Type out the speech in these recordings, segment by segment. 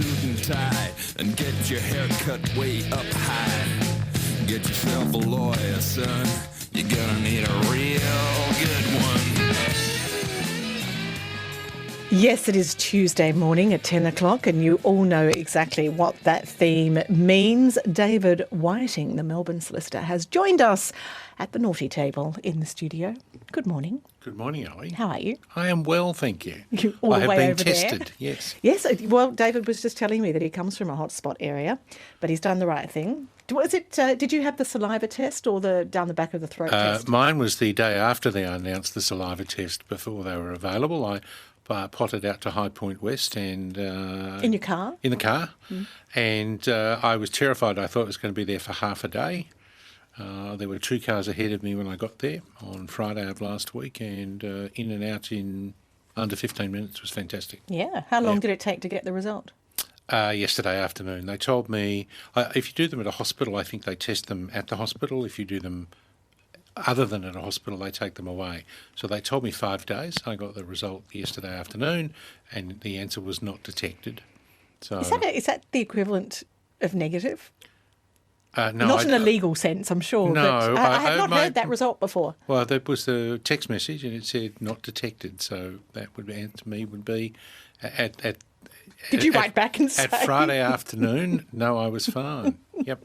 suit and tie and get your hair cut way up high. Get yourself a lawyer, son. You're gonna need a real good one. Yes, it is Tuesday morning at 10 o'clock and you all know exactly what that theme means. David Whiting, the Melbourne solicitor, has joined us at the naughty table in the studio. Good morning. Good morning, Ali. How are you? I am well, thank you. You all I the have way been over tested, there? yes. Yes, well, David was just telling me that he comes from a hotspot area, but he's done the right thing. Was it? Did you have the saliva test or the down the back of the throat test? Mine was the day after they announced the saliva test before they were available. I potted out to High Point West and... In your car? In the car. And I was terrified. I thought it was going to be there for half a day. There were 2 cars ahead of me when I got there on Friday of last week, and in and out in under 15 minutes was fantastic. Yeah. How long did it take to get the result? Yesterday afternoon. They told me if you do them at a hospital, I think they test them at the hospital. If you do them other than at a hospital, they take them away. So they told me 5 days. I got the result yesterday afternoon, and the answer was not detected. So Is that the equivalent of negative? No, not in a legal sense, I'm sure. No, but I have not heard that result before. Well, that was the text message, and it said not detected. So that would answer me would be at Did you write back and say? At Friday afternoon, no, I was fine. Yep.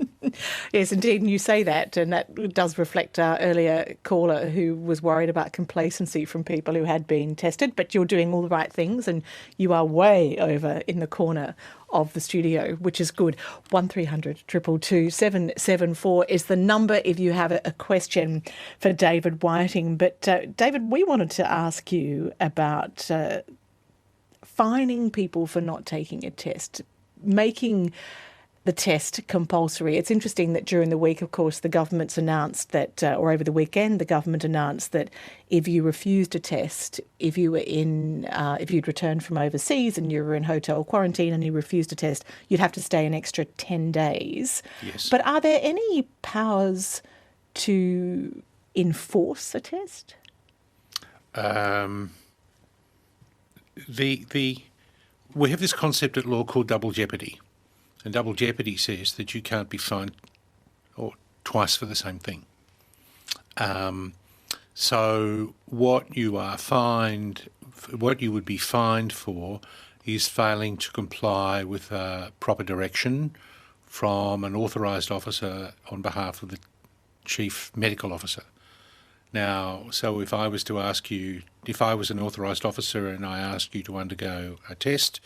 Yes, indeed, and you say that, and that does reflect our earlier caller who was worried about complacency from people who had been tested, but you're doing all the right things and you are way over in the corner of the studio, which is good. 1300 222 774 is the number if you have a question for David Whiting. But David, we wanted to ask you about fining people for not taking a test, making the test compulsory. It's interesting that during the week, of course, the government's announced that, or over the weekend, the government announced that if you refused a test, if you were if you'd returned from overseas and you were in hotel quarantine and you refused a test, you'd have to stay an extra 10 days. Yes. But are there any powers to enforce a test? We have this concept at law called double jeopardy. And double jeopardy says that you can't be fined twice for the same thing. So what you would be fined for is failing to comply with proper direction from an authorised officer on behalf of the chief medical officer. Now, so if I was to ask you, if I was an authorised officer and I asked you to undergo a test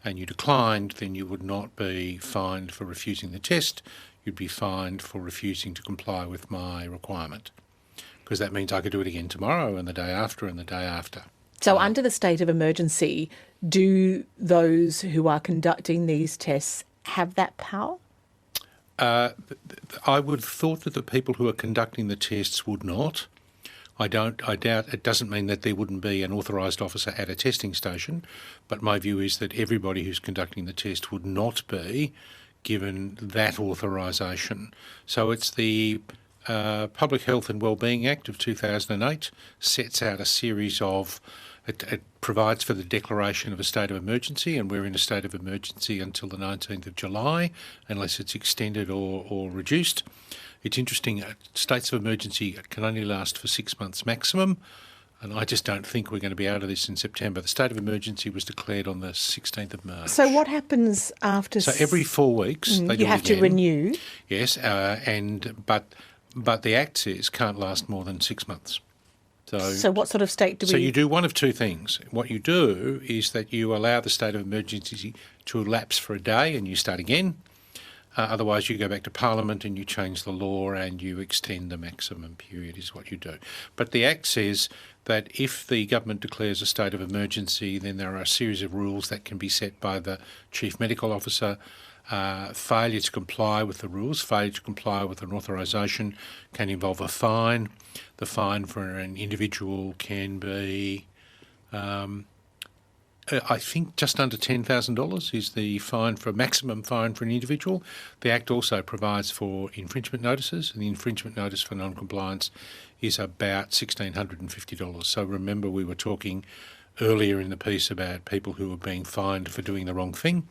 and you declined, then you would not be fined for refusing the test. You'd be fined for refusing to comply with my requirement, because that means I could do it again tomorrow and the day after and the day after. So under the state of emergency, do those who are conducting these tests have that power? I would have thought that the people who are conducting the tests would not. I doubt it doesn't mean that there wouldn't be an authorised officer at a testing station, but my view is that everybody who's conducting the test would not be given that authorisation. So it's the Public Health and Wellbeing Act of 2008 sets out a series of, it provides for the declaration of a state of emergency, and we're in a state of emergency until the 19th of July, unless it's extended or reduced. It's interesting, states of emergency can only last for 6 months maximum, and I just don't think we're going to be out of this in September. The state of emergency was declared on the 16th of March. So what happens after... So every 4 weeks they do you have it again. to renew? Yes, but the Act says can't last more than 6 months. So what sort of state do we... So you do one of two things. What you do is that you allow the state of emergency to elapse for a day and you start again. Otherwise, you go back to Parliament and you change the law and you extend the maximum period is what you do. But the Act says that if the government declares a state of emergency, then there are a series of rules that can be set by the Chief Medical Officer. Failure to comply with the rules, failure to comply with an authorisation can involve a fine. The fine for an individual can be... I think just under $10,000 is the maximum fine for an individual. The Act also provides for infringement notices, and the infringement notice for non-compliance is about $1,650. So remember, we were talking earlier in the piece about people who are being fined for doing the wrong thing.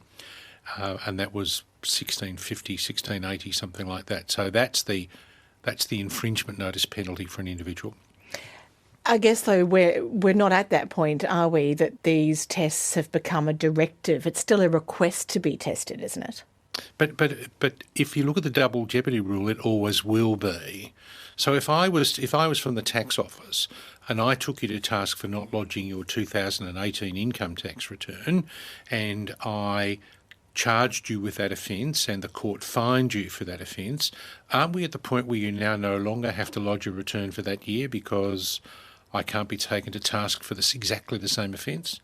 and that was 1650, 1680, something like that. So that's the infringement notice penalty for an individual. I guess, though, we're not at that point, are we, that these tests have become a directive? It's still a request to be tested, isn't it? But if you look at the double jeopardy rule, it always will be. So if I was from the tax office and I took you to task for not lodging your 2018 income tax return, and I charged you with that offence and the court fined you for that offence, aren't we at the point where you now no longer have to lodge a return for that year because I can't be taken to task for exactly the same offence?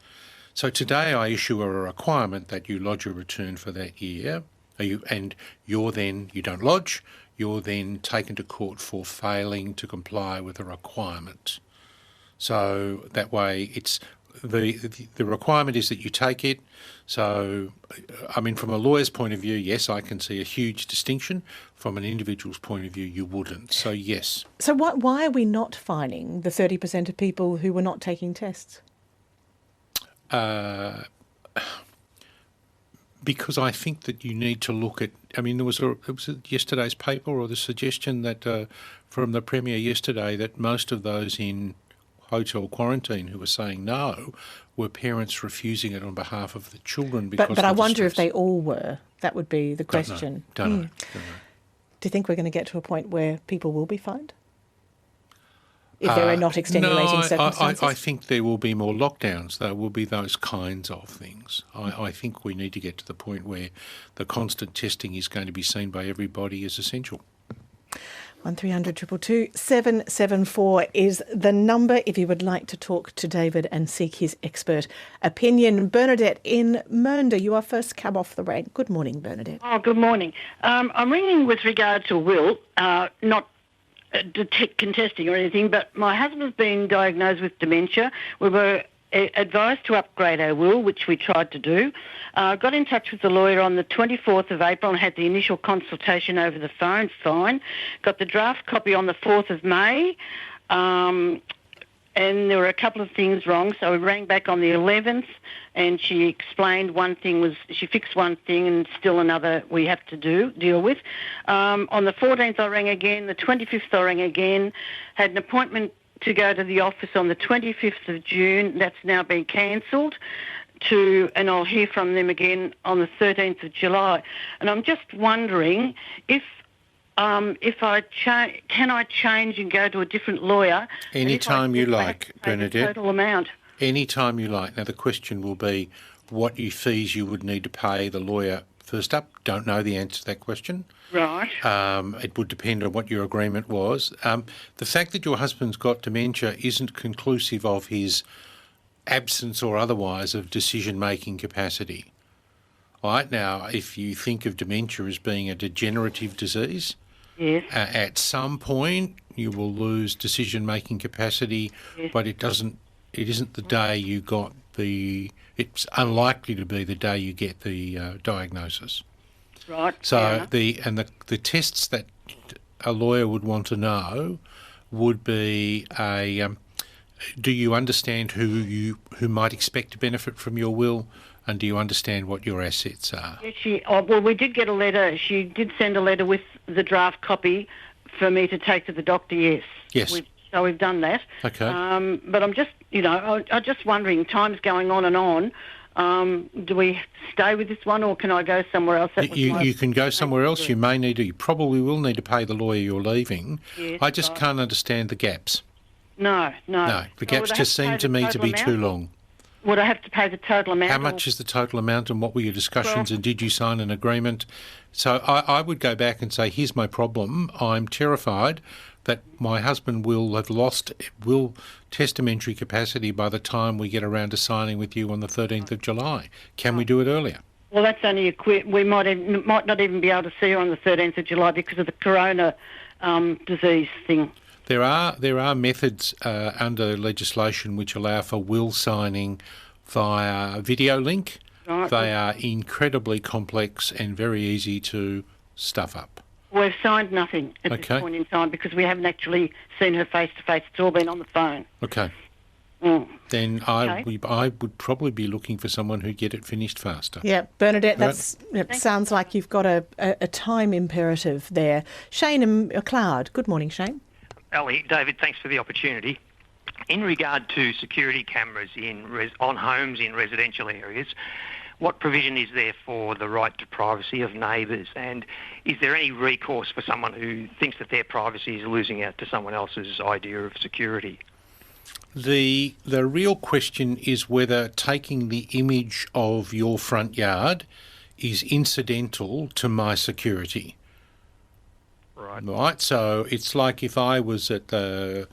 So today I issue a requirement that you lodge a return for that year, you don't lodge, you're then taken to court for failing to comply with a requirement. So that way it's the requirement is that you take it. So, I mean, from a lawyer's point of view, yes, I can see a huge distinction. From an individual's point of view, you wouldn't. So, yes. So why are we not fining the 30% of people who were not taking tests? Because I think that you need to look at, I mean, it was yesterday's paper or the suggestion that from the Premier yesterday that most of those in hotel quarantine who were saying no were parents refusing it on behalf of the children because But I wonder if they all were. That would be the question. Don't know. Do you think we're going to get to a point where people will be fined? If there are not extenuating circumstances? I think there will be more lockdowns. There will be those kinds of things. I think we need to get to the point where the constant testing is going to be seen by everybody as essential. 1300 222 774 is the number if you would like to talk to David and seek his expert opinion. Bernadette in Mernda, you are first cab off the rank. Good morning, Bernadette. Oh, good morning. I'm ringing with regard to a will, not contesting or anything, but my husband's been diagnosed with dementia. We were advised to upgrade our will, which we tried to do. Got in touch with the lawyer on the 24th of April and had the initial consultation over the phone, fine. Got the draft copy on the 4th of May, and there were a couple of things wrong, so we rang back on the 11th, and she explained she fixed one thing and still another we have to deal with. On the 14th I rang again, the 25th I rang again, had an appointment to go to the office on the 25th of June. That's now been cancelled, and I'll hear from them again on the 13th of July. And I'm just wondering if I can I change and go to a different lawyer? Anytime you like, Bernadette. Total amount. Anytime you like. Now the question will be what fees you would need to pay the lawyer first up. Don't know the answer to that question. Right. It would depend on what your agreement was. The fact that your husband's got dementia isn't conclusive of his absence or otherwise of decision-making capacity. Right now, if you think of dementia as being a degenerative disease, yes, at some point you will lose decision-making capacity, yes, but it isn't the day you got it's unlikely to be the day you get the diagnosis. Right. So the tests that a lawyer would want to know would be do you understand who might expect to benefit from your will, and do you understand what your assets are? Well, we did get a letter. She did send a letter with the draft copy for me to take to the doctor. Yes. Yes. So we've done that. Okay. But I'm just, I'm just wondering. Time's going on and on. Do we stay with this one, or can I go somewhere else? You can go somewhere else. You probably will need to pay the lawyer you're leaving. Yes, I just can't understand the gaps. No. The gaps just seem to me to be too long. Would I have to pay the total amount? How much is the total amount, and what were your discussions, and did you sign an agreement? So I would go back and say, here's my problem. I'm terrified that my husband will testamentary capacity by the time we get around to signing with you on the 13th of July. Can we do it earlier? Well, that's only we might not even be able to see her on the 13th of July because of the corona disease thing. There are methods under legislation which allow for will signing via video link. Right. They are incredibly complex and very easy to stuff up. We've signed nothing at this point in time because we haven't actually seen her face to face. It's all been on the phone. Okay. then I would probably be looking for someone who'd get it finished faster. Yeah, Bernadette, it sounds like you've got a time imperative there. Shane and McLeod. Good morning, Shane. Ali, David, thanks for the opportunity. In regard to security cameras on homes in residential areas, what provision is there for the right to privacy of neighbours, and is there any recourse for someone who thinks that their privacy is losing out to someone else's idea of security? The real question is whether taking the image of your front yard is incidental to my security. Right. So it's like if I was at an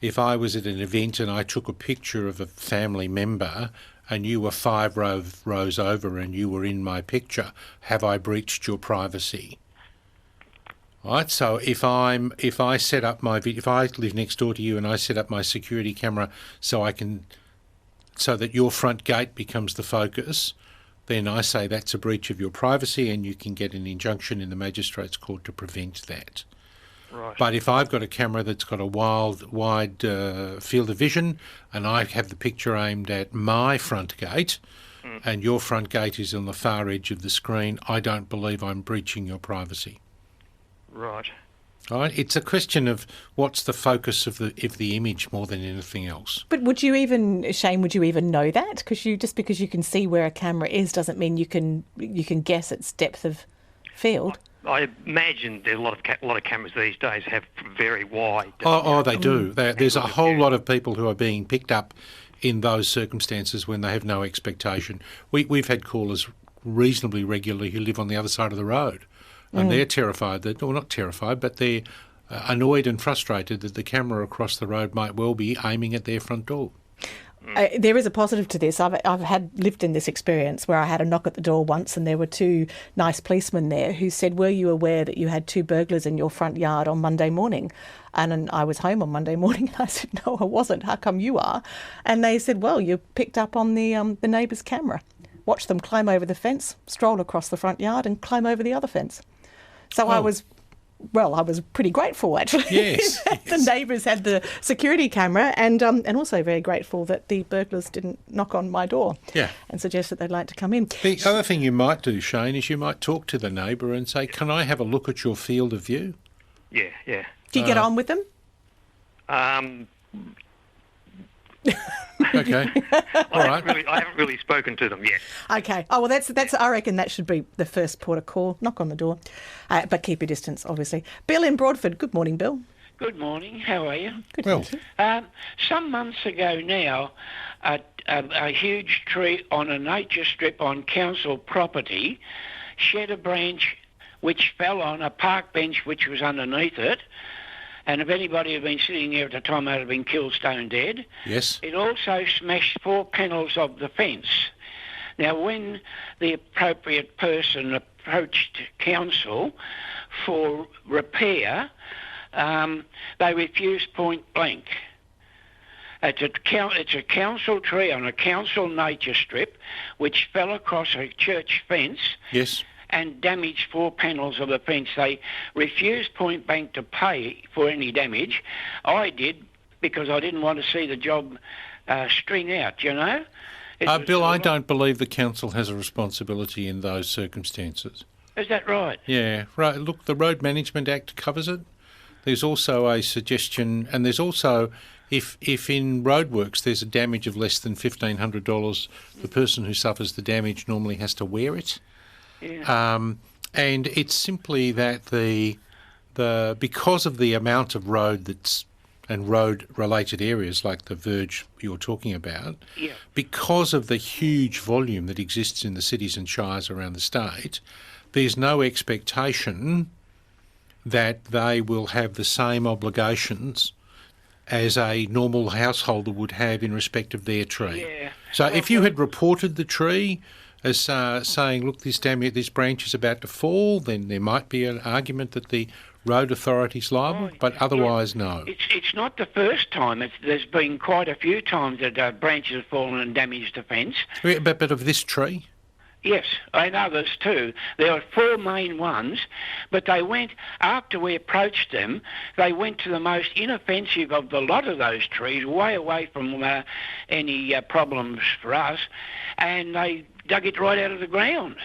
event and I took a picture of a family member and you were 5 rows over and you were in my picture, have I breached your privacy? Right. So if I live next door to you and I set up my security camera so that your front gate becomes the focus, then I say that's a breach of your privacy and you can get an injunction in the magistrate's court to prevent that. Right. But if I've got a camera that's got a wide field of vision and I have the picture aimed at my front gate and your front gate is on the far edge of the screen, I don't believe I'm breaching your privacy. Right. Right. It's a question of what's the focus of the image more than anything else. But Shane, would you even know that? Because because you can see where a camera is doesn't mean you can guess its depth of field. I imagine there's a lot of cameras these days have very wide. They do. There's a whole lot of people who are being picked up in those circumstances when they have no expectation. We've had callers reasonably regularly who live on the other side of the road, and they're terrified not terrified, but they're annoyed and frustrated that the camera across the road might well be aiming at their front door. There is a positive to this. I've lived in this experience where I had a knock at the door once and there were 2 nice policemen there who said, were you aware that you had 2 burglars in your front yard on Monday morning? And I was home on Monday morning and I said, no, I wasn't. How come you are? And they said, well, you picked up on the neighbour's camera. Watch them climb over the fence, stroll across the front yard and climb over the other fence. So I was pretty grateful, actually, yes, that the neighbours had the security camera and also very grateful that the burglars didn't knock on my door and suggest that they'd like to come in. The other thing you might do, Shane, is you might talk to the neighbour and say, can I have a look at your field of view? Yeah. Do you get on with them? Okay. All right. I haven't really spoken to them yet. Okay. Oh, well, that's. I reckon that should be the first port of call. Knock on the door, but keep your distance, obviously. Bill in Broadford. Good morning, Bill. Good morning. How are you? Good. Well, Some months ago now, a huge tree on a nature strip on council property shed a branch which fell on a park bench which was underneath it. And if anybody had been sitting there at the time, they'd have been killed stone dead. yes. It also smashed 4 panels of the fence. Now, when the appropriate person approached council for repair, they refused point blank. It's a council tree on a council nature strip which fell across a church fence. Yes. And damaged 4 panels of the fence. They refused point blank to pay for any damage. I did because I didn't want to see the job string out, you know. Bill, I don't believe the council has a responsibility in those circumstances. Is that right? Yeah, right. Look, the Road Management Act covers it. There's also a suggestion, and there's also, if in roadworks there's a damage of less than $1,500, the person who suffers the damage normally has to wear it. Yeah. And it's simply that because of the amount of road and road-related areas like the verge you're talking about, because of the huge volume that exists in the cities and shires around the state, there's no expectation that they will have the same obligations as a normal householder would have in respect of their tree. Yeah. So if you had reported the tree as saying, look, this branch is about to fall, then there might be an argument that the road authority's liable, but otherwise, no. It's not the first time. There's been quite a few times that branches have fallen and damaged the fence. Yeah, but of this tree? Yes, and others too. There were 4 main ones, but they went, after we approached them, they went to the most inoffensive of the lot of those trees, way away from any problems for us, and they dug it right out of the ground.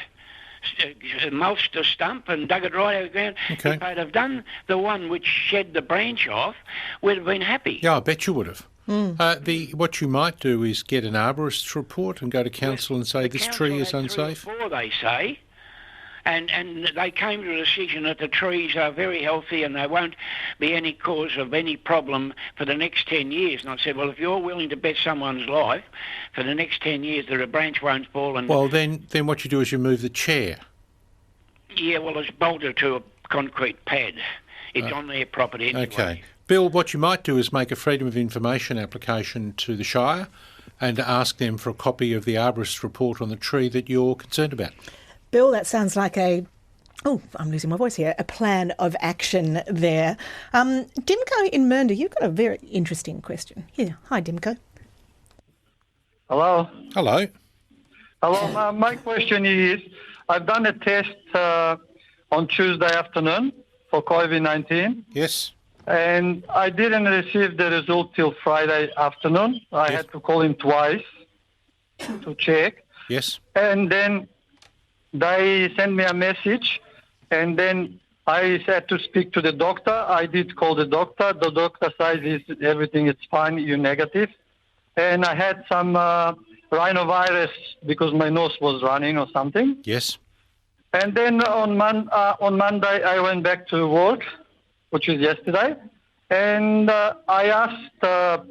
Mulched the stump and dug it right out of the ground. Okay. If they'd have done the one which shed the branch off, we'd have been happy. Yeah, I bet you would have. What you might do is get an arborist's report and go to council and say this tree is unsafe. 3 or 4, they say, and they came to a decision that the trees are very healthy and they won't be any cause of any problem for the next 10 years. And I said, well, if you're willing to bet someone's life for the next 10 years that a branch won't fall. And Well, then what you do is you move the chair. yeah, well, it's bolted to a concrete pad. It's on their property anyway. Okay. Bill, what you might do is make a Freedom of Information application to the Shire and ask them for a copy of the arborist's report on the tree that you're concerned about. Bill, that sounds like I'm losing my voice here, a plan of action there. Dimko in Mernda, you've got a very interesting question. Here, hi Dimko. Hello. Hello. Hello. My question is, I've done a test on Tuesday afternoon for COVID-19, Yes. and I didn't receive the result till Friday afternoon. I had to call him twice to check, Yes. and then they sent me a message, and then I had to speak to the doctor. I did call the doctor. The doctor says everything is fine, you're negative. And I had some rhinovirus because my nose was running or something. Yes. And then on Monday, I went back to work, which is yesterday, and I asked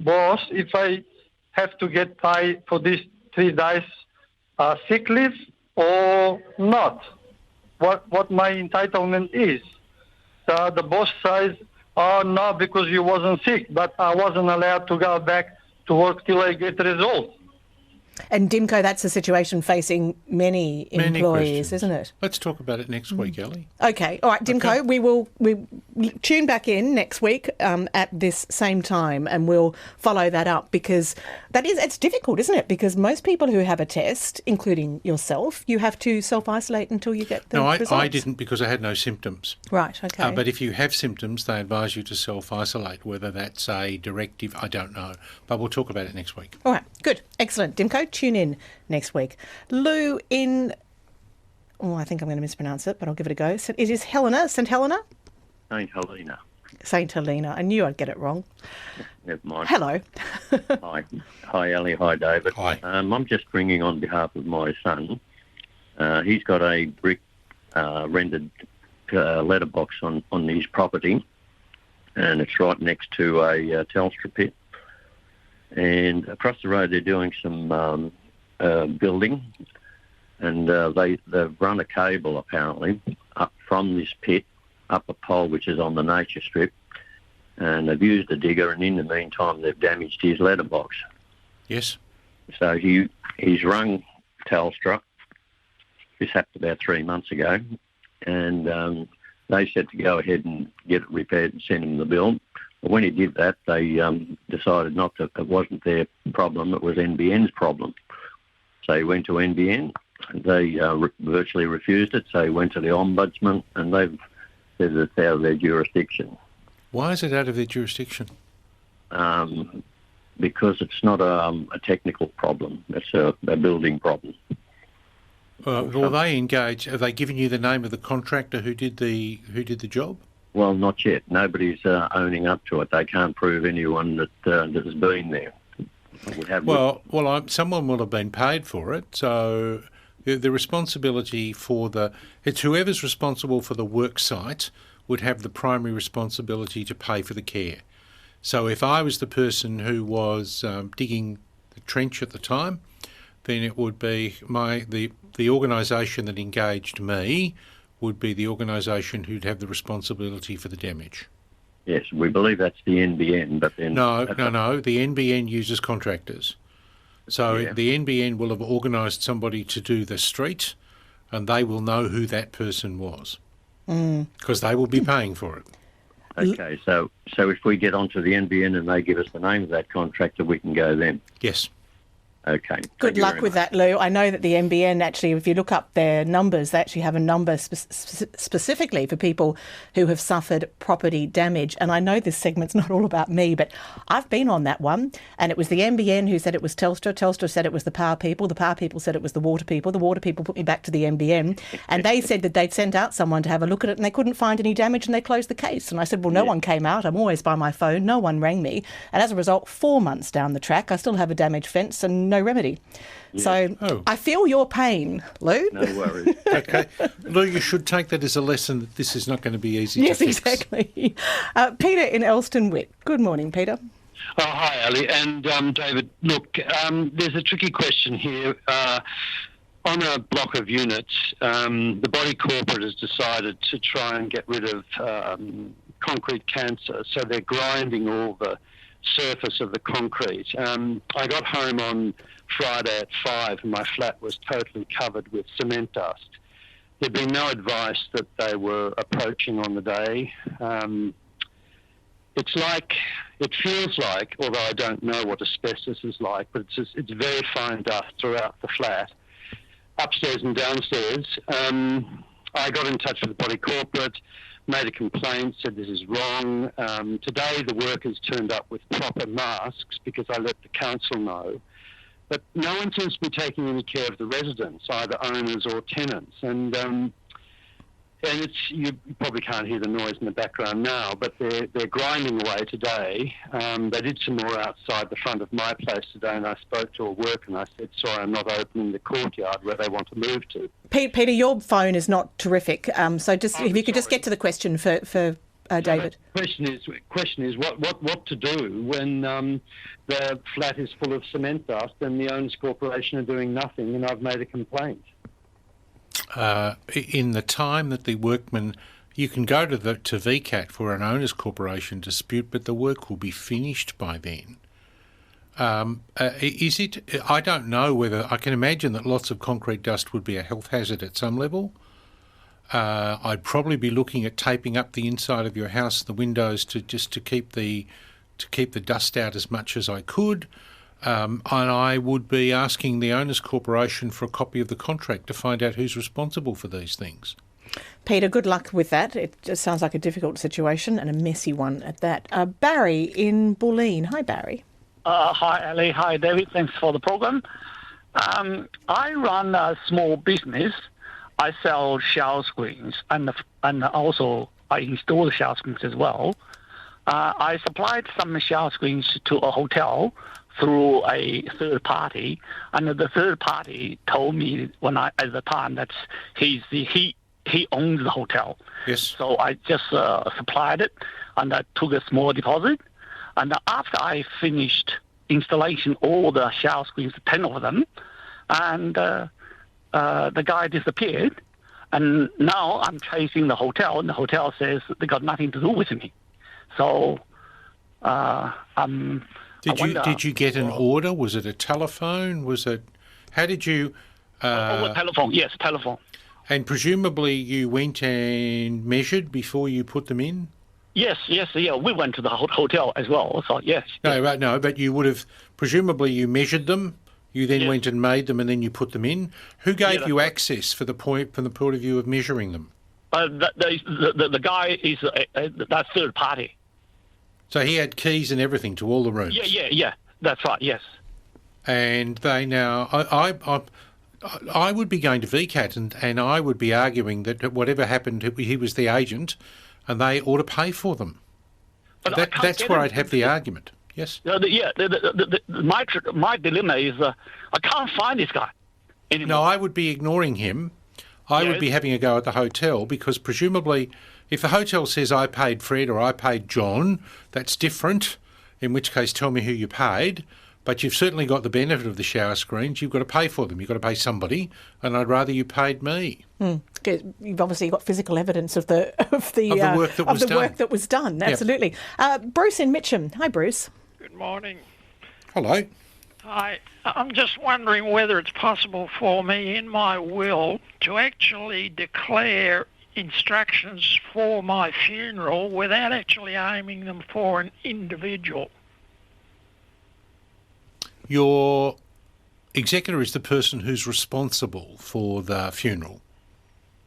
boss if I have to get paid for these 3 days sick leave or not, what my entitlement is. So the boss says, oh, no, because you wasn't sick, but I wasn't allowed to go back to work till I get results. And Dimko, that's a situation facing many employees, questions. isn't it? Let's talk about it next week, Ellie. Okay, all right, Dimko, we tune back in next week at this same time, and we'll follow that up, because it's difficult, isn't it? Because most people who have a test, including yourself, you have to self-isolate until you get the results. No, I didn't, because I had no symptoms. Right, okay. But if you have symptoms, they advise you to self-isolate. Whether that's a directive, I don't know. But we'll talk about it next week. All right, good, excellent. Dimko, tune in next week. Lou in... Oh, I think I'm going to mispronounce it, but I'll give it a go. It is Helena, St Helena? St Helena. St Helena. I knew I'd get it wrong. Never mind. Hello. Hi, Ellie. Hi, David. Hi. I'm just ringing on behalf of my son. He's got a brick rendered letterbox on his property, and it's right next to a Telstra pit. And across the road, they're doing some building, and they've run a cable, apparently, up from this pit, up a pole which is on the nature strip, and they've used a digger, and in the meantime, they've damaged his letterbox. Yes. So he's rung Telstra. This happened about 3 months ago, and they said to go ahead and get it repaired and send him the bill. But when he did that, they decided not to. It wasn't their problem; it was NBN's problem. So he went to NBN. They virtually refused it. So he went to the Ombudsman, and they've said it's out of their jurisdiction. Why is it out of their jurisdiction? Because it's not a technical problem; it's a building problem. Will they engage? Have they given you the name of the contractor who did the job? Well, not yet. Nobody's owning up to it. They can't prove anyone that has been there. Someone will have been paid for it. So the responsibility it's whoever's responsible for the work site would have the primary responsibility to pay for the care. So if I was the person who was digging the trench at the time, then it would be the organisation that engaged me would be the organisation who'd have the responsibility for the damage. Yes, we believe that's the NBN, but then... No, the NBN uses contractors. So the NBN will have organised somebody to do the street, and they will know who that person was, because they will be paying for it. Okay, so if we get onto the NBN and they give us the name of that contractor, we can go then? Yes. Okay. Good luck with that, Lou. I know that the NBN actually, if you look up their numbers, they actually have a number specifically for people who have suffered property damage. And I know this segment's not all about me, but I've been on that one. And it was the NBN who said it was Telstra. Telstra said it was the power people. The power people said it was the water people. The water people put me back to the NBN. And they said that they'd sent out someone to have a look at it and they couldn't find any damage and they closed the case. And I said, well, no one came out. I'm always by my phone. No one rang me. And as a result, 4 months down the track, I still have a damaged fence and no remedy. So I feel your pain, Lou. No worries. Okay. Lou, you should take that as a lesson that this is not going to be easy to fix. Yes, exactly. Peter in Elston Wick. Good morning, Peter. Oh, hi, Ali. And David, look, there's a tricky question here. On a block of units, the body corporate has decided to try and get rid of concrete cancer, so they're grinding all the surface of the concrete. I got home on Friday at 5 and my flat was totally covered with cement dust. There'd been no advice that they were approaching on the day. It feels like, although I don't know what asbestos is like, but it's very fine dust throughout the flat, upstairs and downstairs. I got in touch with the body corporate, made a complaint, said this is wrong. Today the workers turned up with proper masks because I let the council know. But no one seems to be taking any care of the residents, either owners or tenants. And you probably can't hear the noise in the background now, but they're grinding away today. They did some more outside the front of my place today, and I spoke to a worker and I said, sorry, I'm not opening the courtyard where they want to move to. Peter, your phone is not terrific. So just if you could just get to the question for David. The question is what to do when the flat is full of cement dust and the owners corporation are doing nothing, and I've made a complaint. In the time that the workmen, you can go to VCAT for an owners corporation dispute, but the work will be finished by then. Is it? I don't know whether I can imagine that lots of concrete dust would be a health hazard at some level. I'd probably be looking at taping up the inside of your house, the windows, to keep the dust out as much as I could. And I would be asking the owners corporation for a copy of the contract to find out who's responsible for these things. Peter, good luck with that. It just sounds like a difficult situation and a messy one at that. Barry in Bulleen. Hi, Barry. Hi, Ali. Hi, David. Thanks for the program. I run a small business. I sell shower screens and also I install the shower screens as well. I supplied some shower screens to a hotel through a third party, and the third party told me at the time that he owns the hotel. Yes. So I just supplied it, and I took a small deposit. And after I finished installation all the shower screens, 10 of them, and the guy disappeared. And now I'm chasing the hotel, and the hotel says they got nothing to do with me. So Did you get an order? Was it a telephone? How did you... over telephone, yes, telephone. And presumably you went and measured before you put them in? Yes, yeah, we went to the hotel as well, so yes. No, but you would have... Presumably you measured them, you then went and made them, and then you put them in. Who gave you access from the point of view of measuring them? The guy is that third party. So he had keys and everything to all the rooms? Yeah, that's right, yes. And they now... I would be going to VCAT and I would be arguing that whatever happened, he was the agent and they ought to pay for them. But that's where I'd have the argument. Yes? My dilemma is I can't find this guy anymore. No, I would be ignoring him. I would be having a go at the hotel because presumably if the hotel says I paid Fred or I paid John, that's different, in which case tell me who you paid. But you've certainly got the benefit of the shower screens. You've got to pay for them. You've got to pay somebody, and I'd rather you paid me. You've obviously got physical evidence of the work that was done. Absolutely. Bruce in Mitcham. Hi, Bruce. Good morning. Hello. Hi. I'm just wondering whether it's possible for me in my will to actually declare instructions for my funeral without actually aiming them for an individual. Your executor is the person who's responsible for the funeral.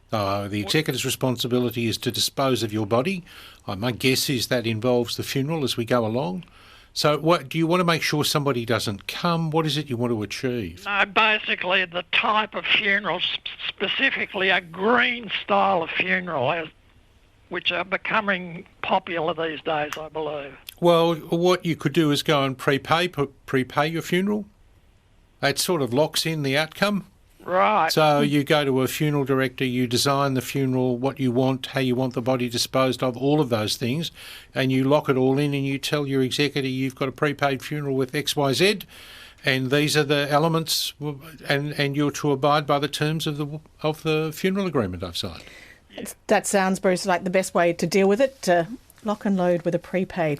The executor's responsibility is to dispose of your body. My guess is that involves the funeral as we go along. So what do you want to make sure somebody doesn't come? What is it you want to achieve? No, basically the type of funeral, specifically a green style of funeral, which are becoming popular these days, I believe. Well, what you could do is go and prepay your funeral. That sort of locks in the outcome. Right. So you go to a funeral director, you design the funeral, what you want, how you want the body disposed of, all of those things, and you lock it all in and you tell your executor you've got a prepaid funeral with XYZ, and these are the elements, and you're to abide by the terms of the funeral agreement I've signed. That sounds, Bruce, like the best way to deal with it. Lock and load with a prepaid.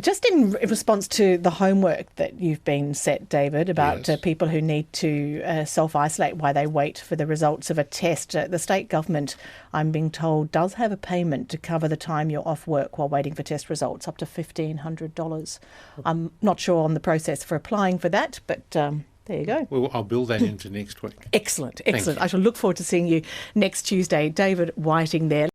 Just in response to the homework that you've been set, David, about people who need to self-isolate while they wait for the results of a test, the state government, I'm being told, does have a payment to cover the time you're off work while waiting for test results, up to $1,500. I'm not sure on the process for applying for that, but there you go. Well, I'll build that into next week. Excellent. I shall look forward to seeing you next Tuesday. David Whiting there.